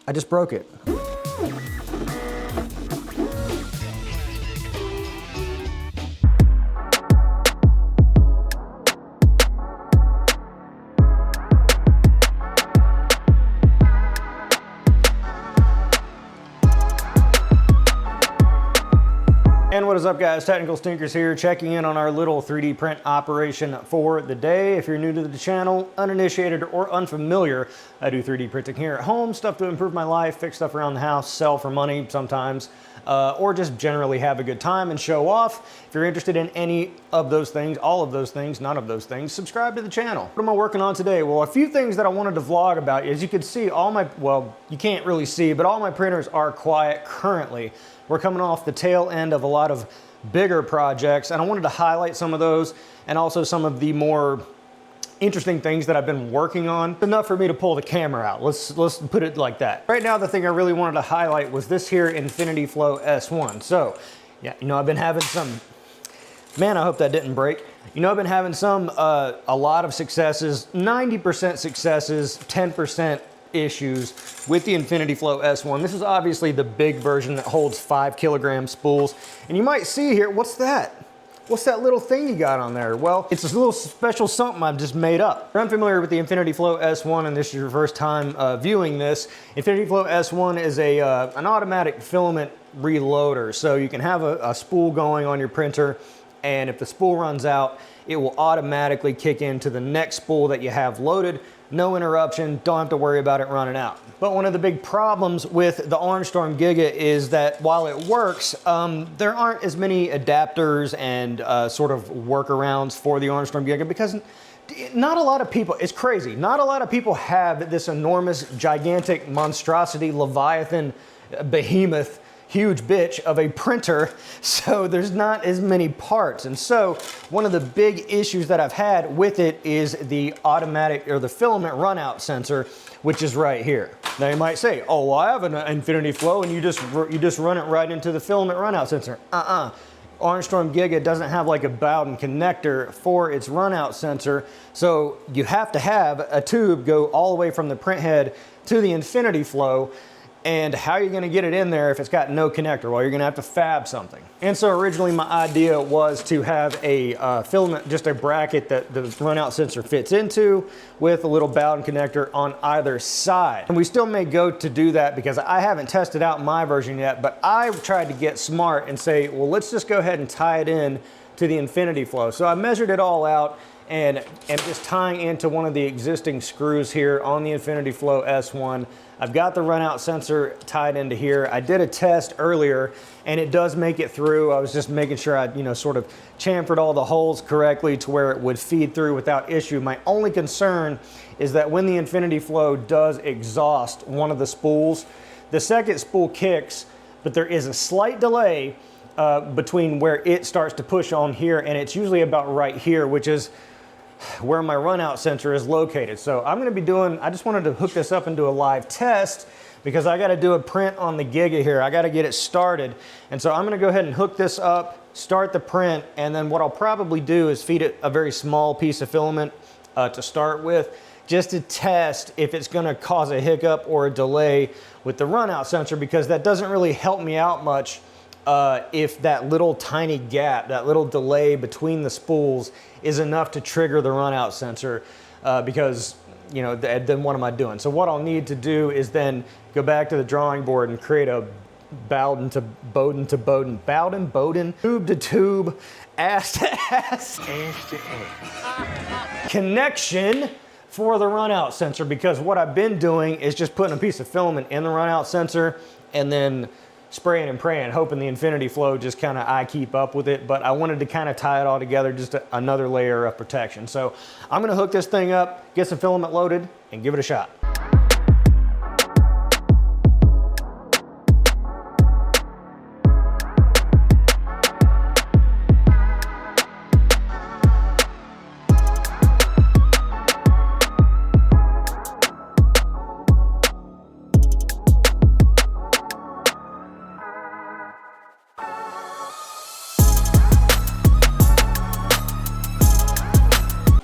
I just broke it. And what is up, guys? Technical Stinkers here, checking in on our little 3D print operation for the day. If you're new to the channel, uninitiated or unfamiliar, I do 3D printing here at home, stuff to improve my life, fix stuff around the house, sell for money sometimes, or just generally have a good time and show off. If you're interested in any of those things, all of those things, none of those things, subscribe to the channel. What am I working on today? Well, a few things that I wanted to vlog about. As you can see, all my, well, you can't really see, but all my printers are quiet currently. We're coming off the tail end of a lot of bigger projects, and I wanted to highlight some of those and also some of the more interesting things that I've been working on. Enough for me to pull the camera out. Let's put it like that. Right now, the thing I really wanted to highlight was this here Infinity Flow S1. So, yeah, you know, I've been having some, man, I hope that didn't break. You know, I've been having some, a lot of successes, 90% successes, 10% issues with the Infinity Flow S1. This is obviously the big version that holds 5 kilogram spools. And you might see here, what's that? What's that little thing you got on there? Well, it's this little special something I've just made up. If you're unfamiliar with the Infinity Flow S1 and this is your first time viewing this, Infinity Flow S1 is an automatic filament reloader. So you can have a spool going on your printer, and if the spool runs out, it will automatically kick into the next spool that you have loaded. No interruption, don't have to worry about it running out. But one of the big problems with the Orangestorm Giga is that while it works, there aren't as many adapters and sort of workarounds for the Orangestorm Giga because not a lot of people, it's crazy, not a lot of people have this enormous, gigantic monstrosity, Leviathan, behemoth, huge bitch of a printer, so there's not as many parts. And so one of the big issues that I've had with it is the automatic or the filament runout sensor, which is right here. Now you might say, oh, well, I have an Infinity Flow and you just run it right into the filament runout sensor. Orangestorm Giga doesn't have like a Bowden connector for its runout sensor, so you have to have a tube go all the way from the print head to the Infinity Flow. And how are you gonna get it in there if it's got no connector? Well, you're gonna have to fab something. And so originally my idea was to have a filament, just a bracket that the runout sensor fits into with a little Bowden connector on either side. And we still may go to do that because I haven't tested out my version yet, but I tried to get smart and say, well, let's just go ahead and tie it in to the Infinity Flow. So I measured it all out and just tying into one of the existing screws here on the Infinity Flow S1. I've got the runout sensor tied into here. I did a test earlier and it does make it through. I was just making sure I, sort of chamfered all the holes correctly to where it would feed through without issue. My only concern is that when the Infinity Flow does exhaust one of the spools, the second spool kicks, but there is a slight delay between where it starts to push on here, and it's usually about right here, which is where my runout sensor is located. So I'm gonna be doing, I just wanted to hook this up and do a live test because I gotta do a print on the Giga here. I gotta get it started. And so I'm gonna go ahead and hook this up, start the print, and then what I'll probably do is feed it a very small piece of filament to start with, just to test if it's gonna cause a hiccup or a delay with the runout sensor, because that doesn't really help me out much if that little tiny gap, that little delay between the spools is enough to trigger the runout sensor, because, then what am I doing? So what I'll need to do is then go back to the drawing board and create a Bowden to Bowden, tube to tube, ass to ass connection for the runout sensor, because what I've been doing is just putting a piece of filament in the runout sensor and then spraying and praying, hoping the Infinity Flow just kind of I keep up with it. But I wanted to kind of tie it all together, just another layer of protection. So I'm gonna hook this thing up, get some filament loaded, and give it a shot.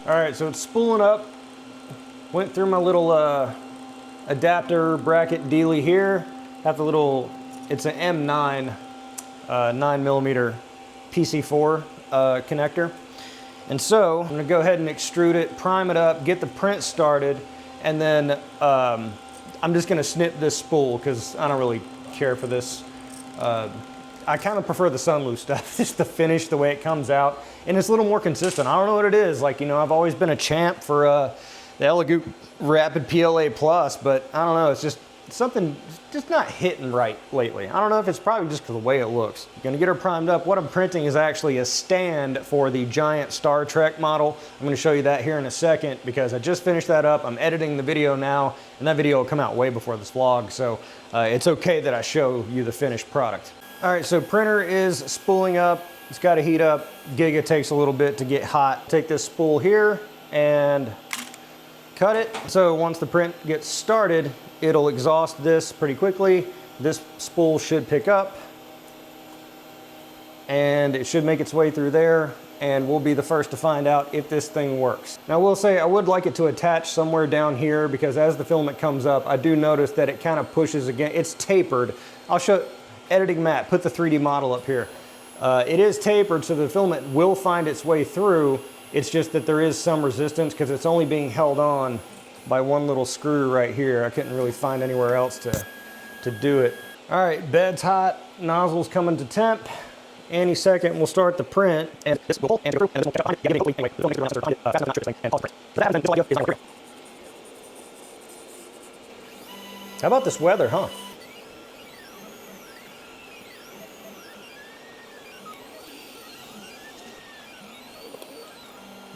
All right, so it's spooling up. Went through my little adapter bracket dealy here. Have the little, it's an M9 9mm PC4 connector. And so I'm gonna go ahead and extrude it, prime it up, get the print started, and then I'm just gonna snip this spool because I don't really care for this. I kind of prefer the Sunloo stuff, just the finish, the way it comes out. And it's a little more consistent. I don't know what it is. Like, you know, I've always been a champ for the Elegoo Rapid PLA Plus, but I don't know, it's just something just not hitting right lately. I don't know if it's probably just the way it looks. Gonna get her primed up. What I'm printing is actually a stand for the giant Star Trek model. I'm gonna show you that here in a second because I just finished that up. I'm editing the video now, and that video will come out way before this vlog, so it's okay that I show you the finished product. All right, so printer is spooling up. It's gotta heat up. Giga takes a little bit to get hot. Take this spool here and cut it. So once the print gets started, it'll exhaust this pretty quickly. This spool should pick up and it should make its way through there, and we'll be the first to find out if this thing works. Now I will say I would like it to attach somewhere down here because as the filament comes up, I do notice that it kind of pushes again. It's tapered. I'll show, editing mat, put the 3D model up here. It is tapered so the filament will find its way through. It's just that there is some resistance because it's only being held on by one little screw right here. I couldn't really find anywhere else to do it. All right, bed's hot, nozzle's coming to temp. Any second we'll start the print. And this will and this will How about this weather, huh?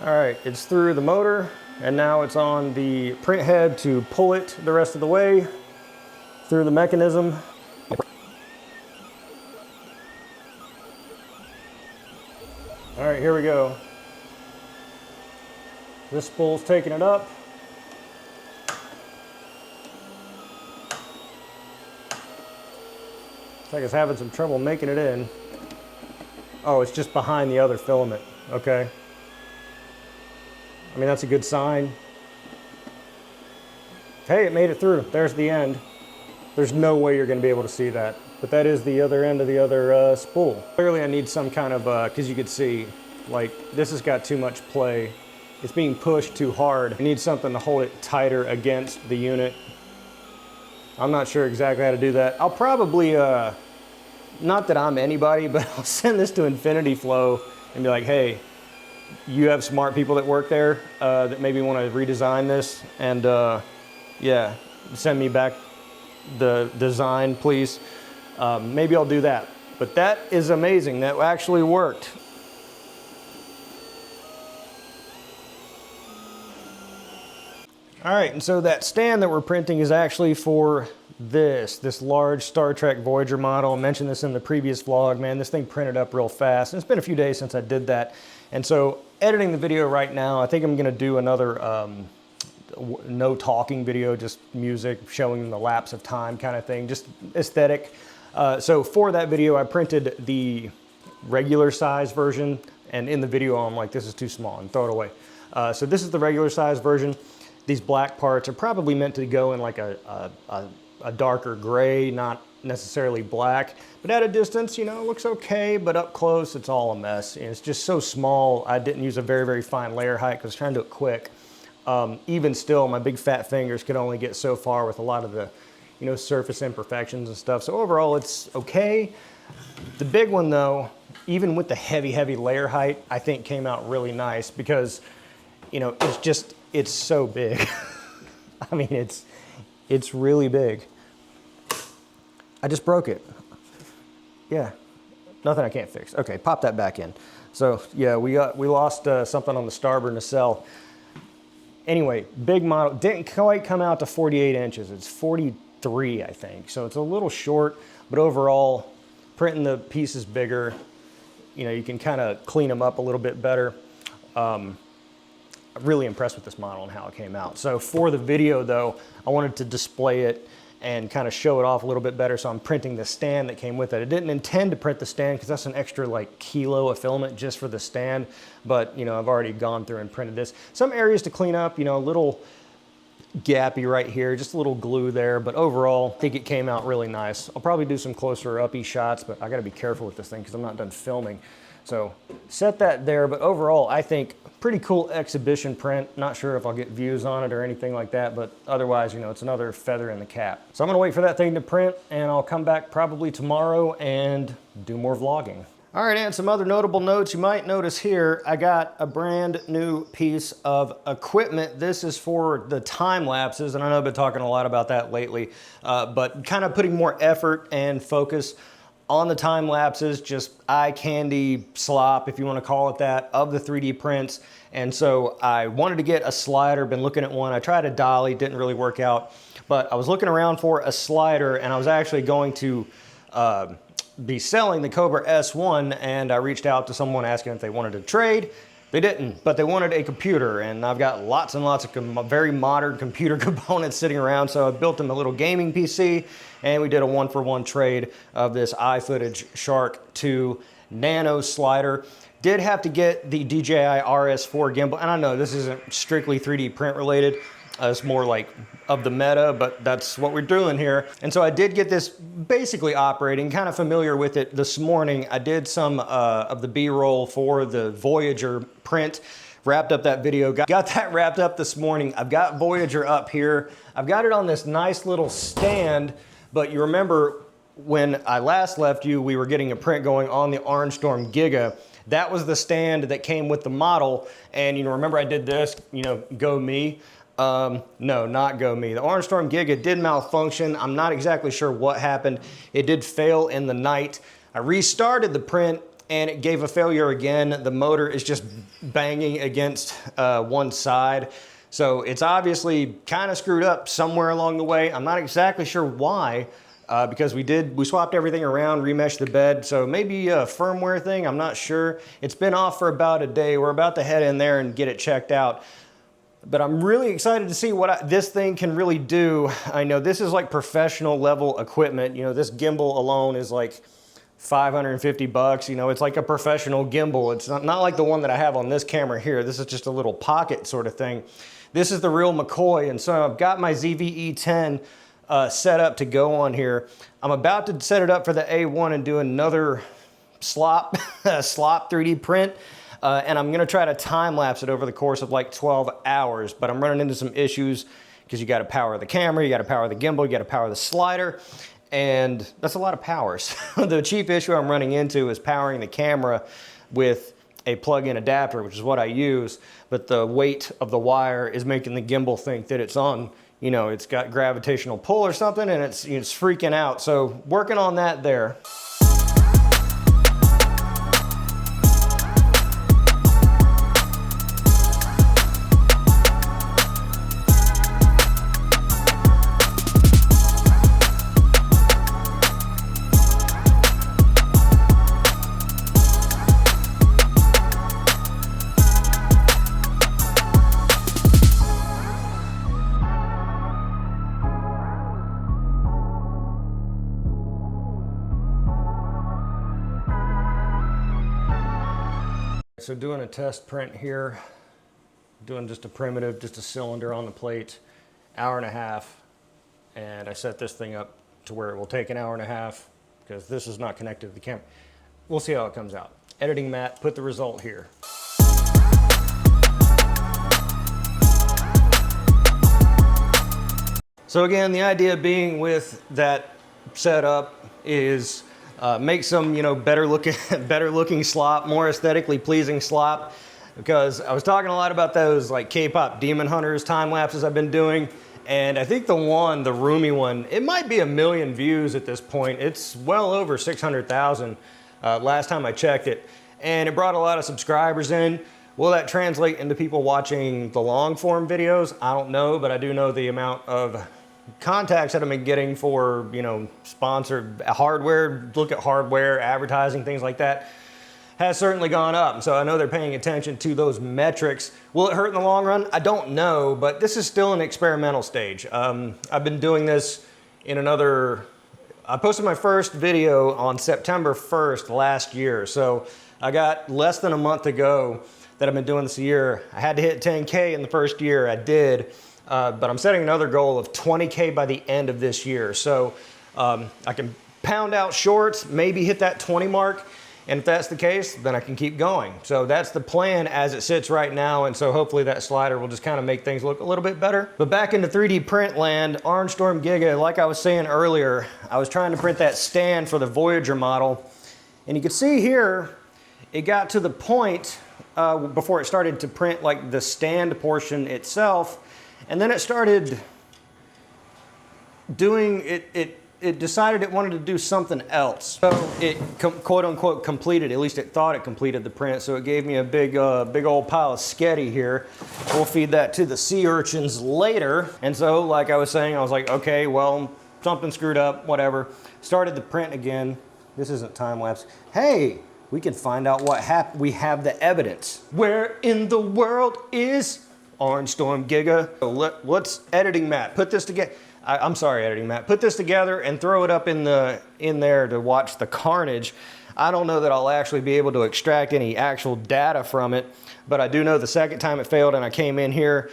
All right, it's through the motor, and now it's on the print head to pull it the rest of the way through the mechanism. All right, here we go. This spool's taking it up. Looks like it's having some trouble making it in. Oh, it's just behind the other filament, okay. I mean, that's a good sign. Hey, it made it through. There's the end. There's no way you're gonna be able to see that, but that is the other end of the other spool. Clearly I need some kind of, cause you could see, like, this has got too much play. It's being pushed too hard. I need something to hold it tighter against the unit. I'm not sure exactly how to do that. I'll probably, not that I'm anybody, but I'll send this to Infinity Flow and be like, hey, you have smart people that work there that maybe want to redesign this, and yeah, send me back the design, please. Maybe I'll do that. But that is amazing. That actually worked. All right, and so that stand that we're printing is actually for this large Star Trek Voyager model. I mentioned this in the previous vlog. Man, this thing printed up real fast. And it's been a few days since I did that. And so editing the video right now, I think I'm gonna do another no talking video, just music, showing the lapse of time kind of thing, just aesthetic. So for that video, I printed the regular size version, and in the video I'm like, this is too small, and throw it away. So this is the regular size version. These black parts are probably meant to go in like a darker gray, not necessarily black, but at a distance, you know, it looks okay, but up close, it's all a mess. And it's just so small. I didn't use a very, very fine layer height because I was trying to do it quick. Even still, my big fat fingers could only get so far with a lot of the, you know, surface imperfections and stuff. So overall, it's okay. The big one though, even with the heavy, heavy layer height, I think came out really nice because, you know, it's so big. I mean, it's really big. I just broke it. Yeah, nothing I can't fix. Okay, pop that back in. So yeah, we lost something on the starboard nacelle. Anyway, big model, didn't quite come out to 48 inches. It's 43, I think. So it's a little short, but overall, printing the pieces bigger, you know, you can kind of clean them up a little bit better. I'm really impressed with this model and how it came out. So for the video though, I wanted to display it and kind of show it off a little bit better. So I'm printing the stand that came with it. I didn't intend to print the stand because that's an extra like kilo of filament just for the stand. But you know, I've already gone through and printed this. Some areas to clean up, you know, little gappy right here, just a little glue there, but overall, I think it came out really nice. I'll probably do some closer uppy shots, but I gotta be careful with this thing because I'm not done filming. So set that there, but overall, I think pretty cool exhibition print. Not sure if I'll get views on it or anything like that, but otherwise, you know, it's another feather in the cap. So I'm gonna wait for that thing to print and I'll come back probably tomorrow and do more vlogging. All right, and some other notable notes you might notice here, I got a brand new piece of equipment. This is for the time lapses, and I know I've been talking a lot about that lately, but kind of putting more effort and focus on the time lapses, just eye candy slop, if you want to call it that, of the 3D prints. And so I wanted to get a slider, been looking at one. I tried a dolly, didn't really work out, but I was looking around for a slider, and I was actually going to be selling the Cobra S1, and I reached out to someone asking if they wanted to trade. They didn't, but they wanted a computer, and I've got lots and lots of very modern computer components sitting around, so I built them a little gaming PC, and we did a 1-for-1 trade of this iFootage Shark 2 Nano slider. Did have to get the DJI RS4 gimbal, and I know this isn't strictly 3D print related, it's more like of the meta, but that's what we're doing here. And so I did get this basically operating, kind of familiar with it this morning. I did some of the B-roll for the Voyager print, wrapped up that video, got that wrapped up this morning. I've got Voyager up here. I've got it on this nice little stand, but you remember when I last left you, we were getting a print going on the Orangestorm Giga. That was the stand that came with the model. And you know, remember I did this, you know, go me. No, not go me. The Orangestorm Giga did malfunction. I'm not exactly sure what happened. It did fail in the night. I restarted the print and it gave a failure again. The motor is just banging against one side. So it's obviously kind of screwed up somewhere along the way. I'm not exactly sure why, because we swapped everything around, remeshed the bed. So maybe a firmware thing, I'm not sure. It's been off for about a day. We're about to head in there and get it checked out. But I'm really excited to see what this thing can really do. I know this is like professional level equipment. You know, this gimbal alone is like 550 bucks. You know, it's like a professional gimbal. It's not like the one that I have on this camera here. This is just a little pocket sort of thing. This is the real McCoy. And so I've got my ZVE10 set up to go on here. I'm about to set it up for the A1 and do another slop 3D print. And I'm gonna try to time lapse it over the course of like 12 hours, but I'm running into some issues because you gotta power the camera, you gotta power the gimbal, you gotta power the slider, and that's a lot of power. So the chief issue I'm running into is powering the camera with a plug-in adapter, which is what I use, but the weight of the wire is making the gimbal think that it's on, you know, it's got gravitational pull or something, and it's freaking out. So working on that there. So doing a test print here, doing just a primitive, just a cylinder on the plate, hour and a half. And I set this thing up to where it will take an hour and a half because this is not connected to the camera. We'll see how it comes out. Editing mat, put the result here. So again, the idea being with that setup is make some, you know, better looking slop, more aesthetically pleasing slop, because I was talking a lot about those like K-pop Demon Hunters time lapses I've been doing, and I think the roomy one, it might be 1 million views at this point. It's well over 600,000 last time I checked it, and it brought a lot of subscribers in. Will that translate into people watching the long form videos? I don't know, but I do know the amount of contacts that I've been getting for, you know, sponsored hardware, look at hardware, advertising, things like that, has certainly gone up. So I know they're paying attention to those metrics. Will it hurt in the long run? I don't know, but this is still an experimental stage. I've been doing this in I posted my first video on September 1st last year. So I got less than a month ago that I've been doing this a year. I had to hit 10K in the first year, I did. but I'm setting another goal of 20K by the end of this year. So I can pound out shorts, maybe hit that 20 mark. And if that's the case, then I can keep going. So that's the plan as it sits right now. And so hopefully that slider will just kind of make things look a little bit better. But back into 3D print land, Orangestorm Giga, like I was saying earlier, I was trying to print that stand for the Voyager model. And you can see here, it got to the point before it started to print like the stand portion itself. And then it started doing it decided it wanted to do something else. So it quote unquote completed, at least it thought it completed the print. So it gave me a big old pile of sketty here. We'll feed that to the sea urchins later. And so like I was saying, I was like, okay, well, something screwed up, whatever. Started the print again. This isn't time lapse. Hey, we can find out what happened. We have the evidence. Where in the world is Orangestorm Giga? So let's editing mat, put this together. I'm sorry, editing Matt. Put this together and throw it up in there to watch the carnage. I don't know that I'll actually be able to extract any actual data from it, but I do know the second time it failed and I came in here,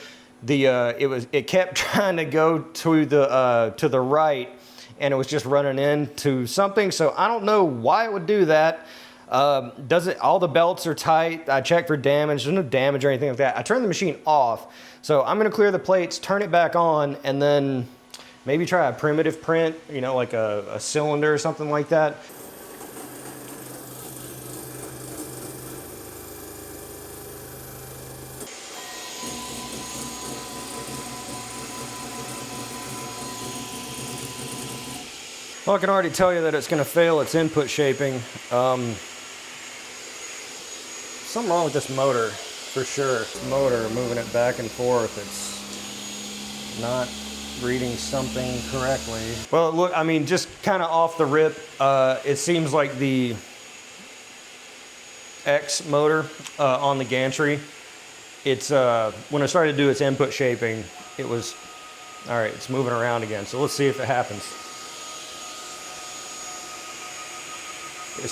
it kept trying to go to the right, and it was just running into something. So I don't know why it would do that. All the belts are tight. I checked for damage. There's no damage or anything like that. I turned the machine off. So I'm gonna clear the plates, turn it back on, and then maybe try a primitive print, you know, like a cylinder or something like that. Well, I can already tell you that it's going to fail its input shaping. Something wrong with this motor, for sure. This motor, moving it back and forth, it's not reading something correctly. Well, look, I mean, just kind of off the rip, it seems like the X motor on the gantry, it's when I started to do its input shaping, it was, all right, it's moving around again. So let's see if it happens.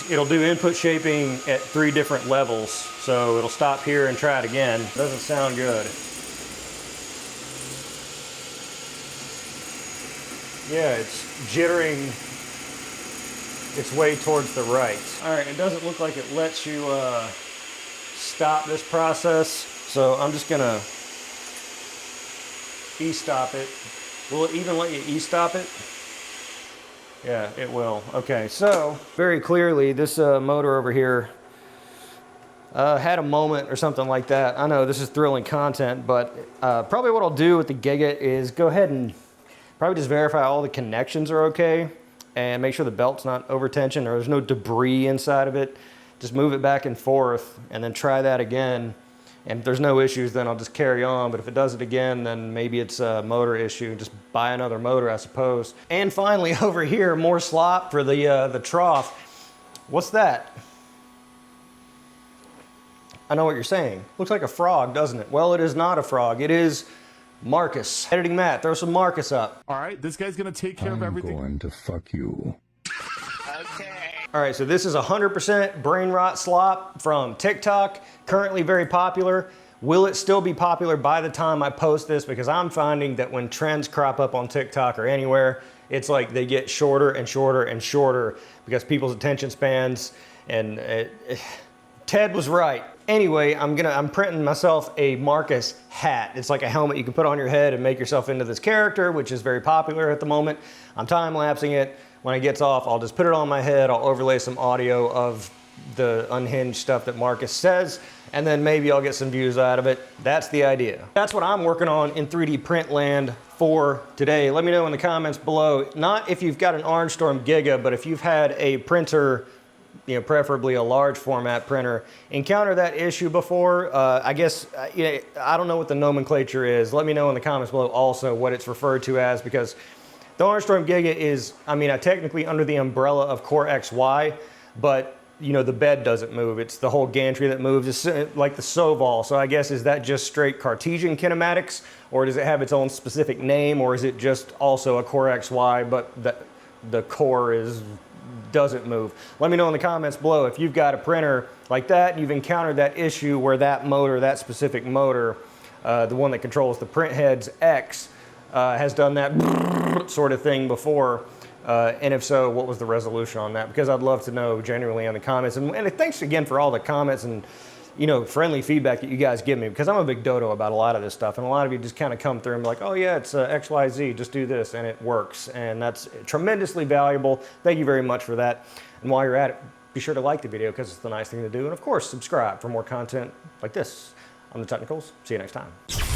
It'll do input shaping at 3 different levels. So it'll stop here and try it again. Doesn't sound good. Yeah, it's jittering its way towards the right. All right, it doesn't look like it lets you stop this process. So I'm just gonna e-stop it. Will it even let you e-stop it? Yeah, it will. Okay, so very clearly this motor over here had a moment or something like that. I know this is thrilling content, but probably what I'll do with the Giga is go ahead and probably just verify all the connections are okay and make sure the belt's not over tension or there's no debris inside of it. Just move it back and forth and then try that again. And if there's no issues, then I'll just carry on. But if it does it again, then maybe it's a motor issue. Just buy another motor, I suppose. And finally, over here, more slop for the trough. What's that? I know what you're saying. Looks like a frog, doesn't it? Well, it is not a frog. It is Marcus. Editing Matt, throw some Marcus up. All right, this guy's gonna take care of everything. I'm going to fuck you. Okay. All right, so this is 100% brain rot slop from TikTok, currently very popular. Will it still be popular by the time I post this? Because I'm finding that when trends crop up on TikTok or anywhere, it's like they get shorter and shorter and shorter because people's attention spans, and Ted was right. Anyway, I'm printing myself a Marcus hat. It's like a helmet you can put on your head and make yourself into this character, which is very popular at the moment. I'm time-lapsing it. When it gets off, I'll just put it on my head. I'll overlay some audio of the unhinged stuff that Marcus says, and then maybe I'll get some views out of it. That's the idea. That's what I'm working on in 3D print land for today. Let me know in the comments below, not if you've got an Orangestorm Giga, but if you've had a printer, you know, preferably a large format printer, encounter that issue before. I guess, I don't know what the nomenclature is. Let me know in the comments below also what it's referred to as, because the Orangestorm Giga is, I mean, technically under the umbrella of Core XY, but you know, the bed doesn't move. It's the whole gantry that moves. It's like the Soval. So I guess, is that just straight Cartesian kinematics, or does it have its own specific name, or is it just also a Core XY, but the core doesn't move? Let me know in the comments below if you've got a printer like that and you've encountered that issue where that motor, that specific motor, The one that controls the print heads, X, has done that sort of thing before. And if so, what was the resolution on that? Because I'd love to know genuinely in the comments. And thanks again for all the comments and friendly feedback that you guys give me, because I'm a big dodo about a lot of this stuff. And a lot of you just kind of come through and be like, oh yeah, it's XYZ, just do this, and it works. And that's tremendously valuable. Thank you very much for that. And while you're at it, be sure to like the video because it's the nice thing to do. And of course, subscribe for more content like this on The Technicals. See you next time.